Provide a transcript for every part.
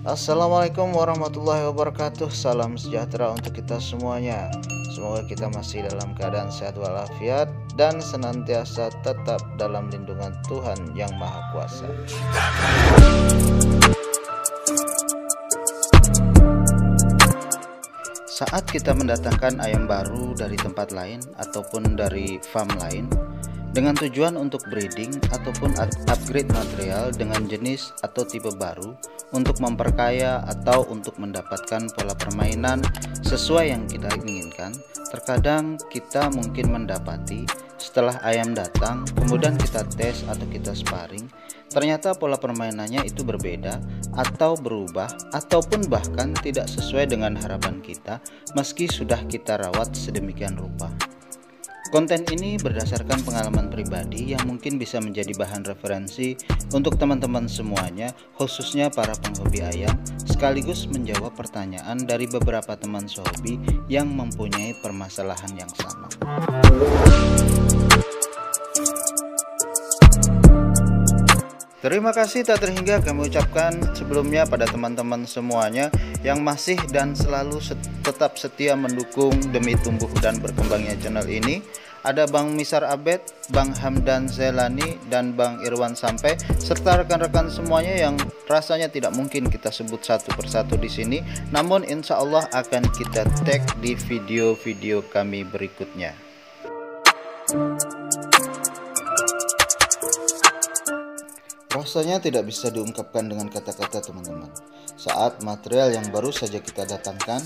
Assalamualaikum warahmatullahi wabarakatuh. Salam sejahtera untuk kita semuanya. Semoga kita masih dalam keadaan sehat walafiat dan senantiasa tetap dalam lindungan Tuhan Yang Maha Kuasa. Saat kita mendatangkan ayam baru dari tempat lain ataupun dari farm lain dengan tujuan untuk breeding ataupun upgrade material dengan jenis atau tipe baru untuk memperkaya atau untuk mendapatkan pola permainan sesuai yang kita inginkan, terkadang kita mungkin mendapati setelah ayam datang kemudian kita tes atau kita sparring, ternyata pola permainannya itu berbeda atau berubah ataupun bahkan tidak sesuai dengan harapan kita meski sudah kita rawat sedemikian rupa. Konten ini berdasarkan pengalaman pribadi yang mungkin bisa menjadi bahan referensi untuk teman-teman semuanya, khususnya para penghobi ayam, sekaligus menjawab pertanyaan dari beberapa teman sehobi yang mempunyai permasalahan yang sama. Terima kasih tak terhingga kami ucapkan sebelumnya pada teman-teman semuanya yang masih dan selalu tetap setia mendukung demi tumbuh dan berkembangnya channel ini. Ada Bang Misar Abed, Bang Hamdan Zelani, dan Bang Irwan Sampai, serta rekan-rekan semuanya yang rasanya tidak mungkin kita sebut satu persatu di sini, namun insya Allah akan kita tag di video-video kami berikutnya. Rasanya tidak bisa diungkapkan dengan kata-kata teman-teman. Saat material yang baru saja kita datangkan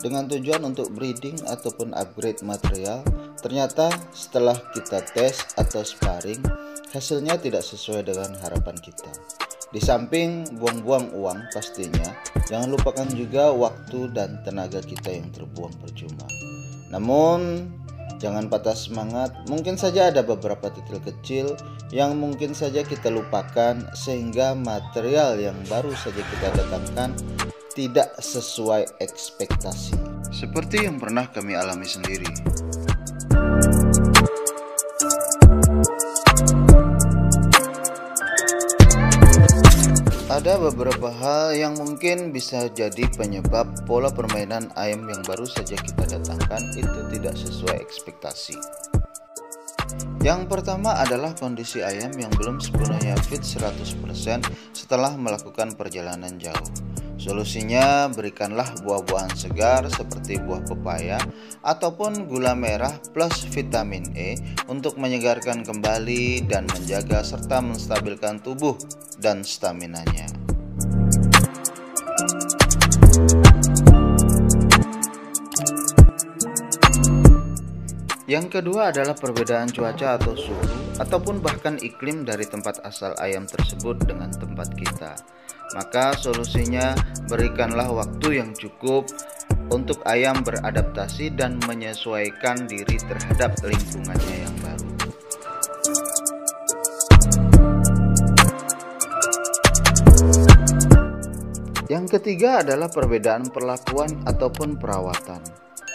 dengan tujuan untuk breeding ataupun upgrade material, ternyata setelah kita tes atau sparring, hasilnya tidak sesuai dengan harapan kita. Di samping buang-buang uang pastinya, jangan lupakan juga waktu dan tenaga kita yang terbuang percuma. Namun jangan patah semangat, mungkin saja ada beberapa titik kecil yang mungkin saja kita lupakan sehingga material yang baru saja kita datangkan tidak sesuai ekspektasi. Seperti yang pernah kami alami sendiri. Ada beberapa hal yang mungkin bisa jadi penyebab pola permainan ayam yang baru saja kita datangkan itu tidak sesuai ekspektasi. Yang pertama adalah kondisi ayam yang belum sepenuhnya fit 100% setelah melakukan perjalanan jauh. Solusinya, berikanlah buah-buahan segar seperti buah pepaya ataupun gula merah plus vitamin E untuk menyegarkan kembali dan menjaga serta menstabilkan tubuh dan staminanya. Yang kedua adalah perbedaan cuaca atau suhu ataupun bahkan iklim dari tempat asal ayam tersebut dengan tempat kita. Maka solusinya, berikanlah waktu yang cukup untuk ayam beradaptasi dan menyesuaikan diri terhadap lingkungannya yang baru. Yang ketiga adalah perbedaan perlakuan ataupun perawatan.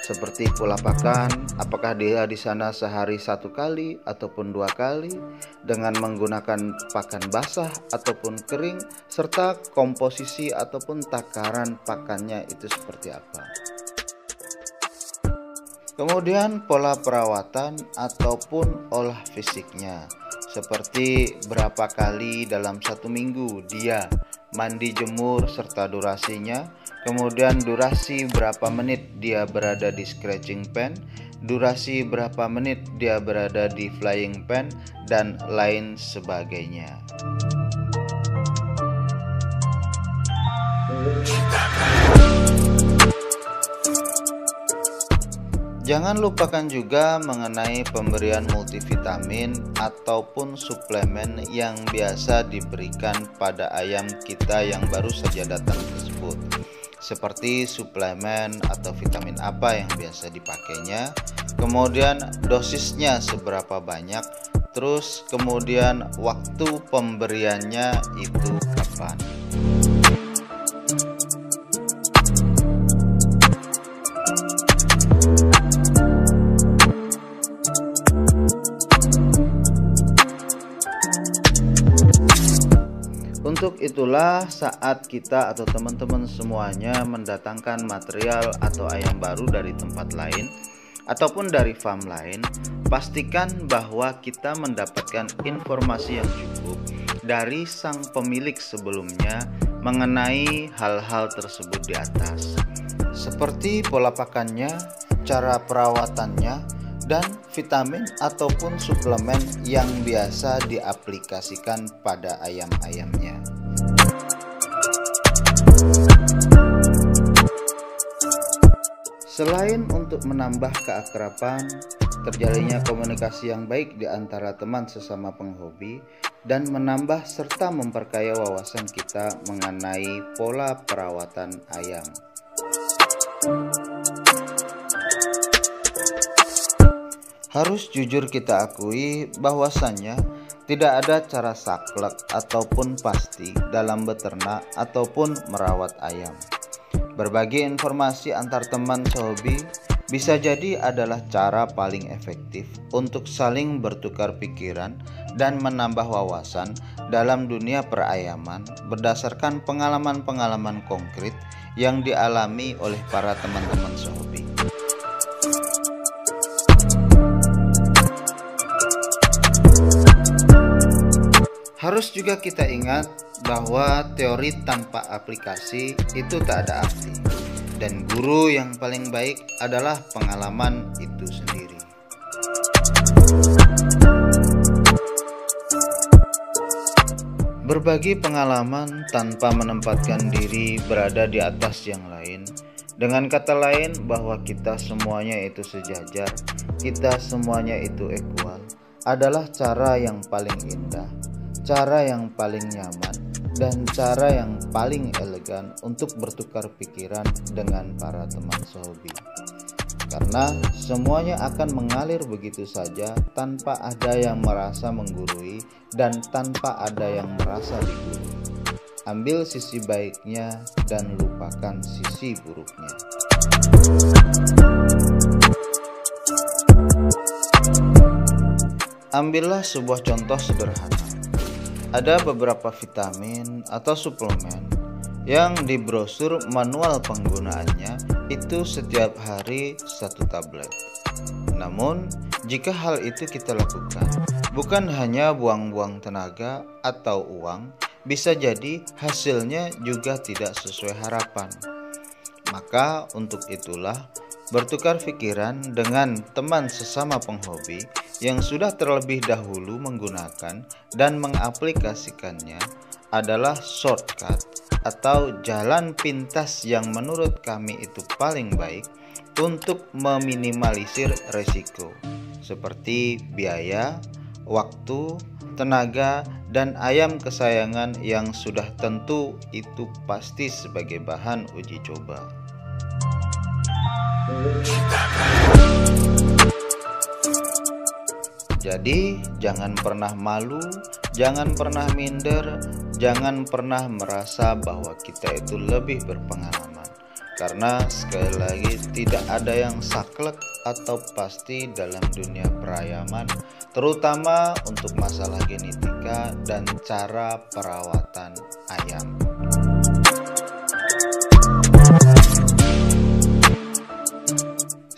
Seperti pola pakan, apakah dia di sana sehari 1 kali ataupun 2 kali dengan menggunakan pakan basah ataupun kering, serta komposisi ataupun takaran pakannya itu seperti apa. Kemudian pola perawatan ataupun olah fisiknya, seperti berapa kali dalam 1 minggu dia mandi jemur serta durasinya, kemudian durasi berapa menit dia berada di scratching pen, durasi berapa menit dia berada di flying pen, dan lain sebagainya. Jangan lupakan juga mengenai pemberian multivitamin ataupun suplemen yang biasa diberikan pada ayam kita yang baru saja datang tersebut. Seperti suplemen atau vitamin apa yang biasa dipakainya, kemudian dosisnya seberapa banyak, terus kemudian waktu pemberiannya itu kapan. Untuk itulah saat kita atau teman-teman semuanya mendatangkan material atau ayam baru dari tempat lain ataupun dari farm lain, pastikan bahwa kita mendapatkan informasi yang cukup dari sang pemilik sebelumnya mengenai hal-hal tersebut di atas, seperti pola pakannya, cara perawatannya, dan vitamin ataupun suplemen yang biasa diaplikasikan pada ayam-ayamnya. Selain untuk menambah keakraban, terjalinnya komunikasi yang baik di antara teman sesama penghobi, dan menambah serta memperkaya wawasan kita mengenai pola perawatan ayam. Harus jujur kita akui bahwasannya tidak ada cara saklek ataupun pasti dalam beternak ataupun merawat ayam. Berbagi informasi antar teman sehobi bisa jadi adalah cara paling efektif untuk saling bertukar pikiran dan menambah wawasan dalam dunia perayaman berdasarkan pengalaman-pengalaman konkret yang dialami oleh para teman-teman sehobi. Harus juga kita ingat bahwa teori tanpa aplikasi itu tak ada arti, dan guru yang paling baik adalah pengalaman itu sendiri. Berbagi pengalaman tanpa menempatkan diri berada di atas yang lain, dengan kata lain bahwa kita semuanya itu sejajar, kita semuanya itu equal, adalah cara yang paling indah, cara yang paling nyaman, dan cara yang paling elegan untuk bertukar pikiran dengan para teman sehobi. Karena semuanya akan mengalir begitu saja tanpa ada yang merasa menggurui dan tanpa ada yang merasa digurui. Ambil sisi baiknya dan lupakan sisi buruknya. Ambillah sebuah contoh sederhana. Ada beberapa vitamin atau suplemen yang di brosur manual penggunaannya itu setiap hari 1 tablet. Namun, jika hal itu kita lakukan, bukan hanya buang-buang tenaga atau uang, bisa jadi hasilnya juga tidak sesuai harapan. Maka untuk itulah, bertukar pikiran dengan teman sesama penghobi yang sudah terlebih dahulu menggunakan dan mengaplikasikannya adalah shortcut atau jalan pintas yang menurut kami itu paling baik untuk meminimalisir resiko seperti biaya, waktu, tenaga, dan ayam kesayangan yang sudah tentu itu pasti sebagai bahan uji coba. Jadi, jangan pernah malu, jangan pernah minder, jangan pernah merasa bahwa kita itu lebih berpengalaman. Karena sekali lagi tidak ada yang saklek atau pasti dalam dunia perayaman, terutama untuk masalah genetika dan cara perawatan ayam.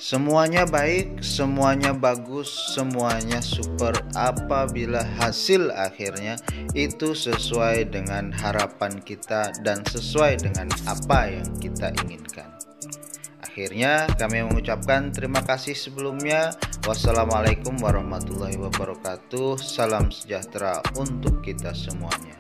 Semuanya baik, semuanya bagus, semuanya super apabila hasil akhirnya itu sesuai dengan harapan kita dan sesuai dengan apa yang kita inginkan. Akhirnya kami mengucapkan terima kasih sebelumnya. Wassalamualaikum warahmatullahi wabarakatuh. Salam sejahtera untuk kita semuanya.